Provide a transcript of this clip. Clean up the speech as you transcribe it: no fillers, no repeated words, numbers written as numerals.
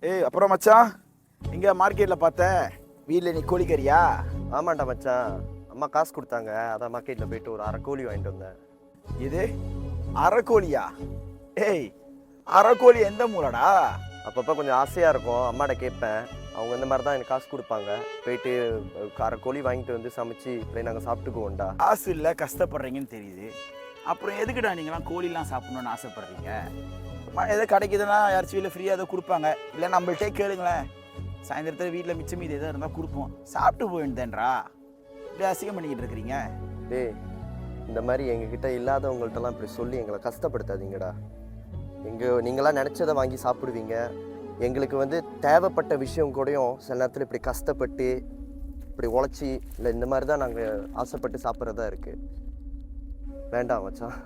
ஏய் அப்புறம் மச்சான், எங்க மார்க்கெட்டில் பார்த்த வீட்டில் நீ கோழிக்கறியா? ஆமாண்டா மச்சான், அம்மா காசு கொடுத்தாங்க, அதான் மார்க்கெட்டில் போயிட்டு ஒரு அரை கோழி வாங்கிட்டு வந்தேன். இது அரைக்கோழியா? ஏய் அரைக்கோழி எந்த மூலடா? அப்பப்போ கொஞ்சம் ஆசையாக இருக்கும், அம்மாட்ட கேட்பேன். அவங்க இந்த மாதிரி தான் எனக்கு காசு கொடுப்பாங்க. போயிட்டு அரை கோழி வாங்கிட்டு வந்து சமைச்சு இப்படியே நாங்கள் சாப்பிட்டுக்குவோம்டா. காசு இல்லை, கஷ்டப்படுறீங்கன்னு தெரியுது. அப்புறம் எதுக்குடா நீங்களாம் கோழிலாம் சாப்பிடணுன்னு ஆசைப்படுறீங்க? எதோ கிடைக்குதுன்னா யாராச்சும் வீட்டில் ஃப்ரீயாக எதோ கொடுப்பாங்க, இல்லை நம்மள்ட்டே கேளுங்களேன். சாயந்தரத்தில் வீட்டில் மிச்சம் மீது எதாவது இருந்தால் கொடுப்போம், சாப்பிட்டு போயிடுதேன்றா. இப்படி அசிங்கம் பண்ணிக்கிட்டு இருக்கிறீங்க. டேய், இந்த மாதிரி எங்ககிட்ட இல்லாதவங்கள்ட்டலாம் இப்படி சொல்லி எங்களை கஷ்டப்படுத்தாதீங்கடா. நீங்களாம் நினச்சதை வாங்கி சாப்பிடுவீங்க. எங்களுக்கு வந்து தேவைப்பட்ட விஷயம் கூடயும் சில நேரத்தில் இப்படி கஷ்டப்பட்டு இப்படி உழைச்சி இல்லை இந்த மாதிரி தான் நாங்கள் ஆசைப்பட்டு சாப்பிட்றதா இருக்குது. வேண்டாம் மச்சான்.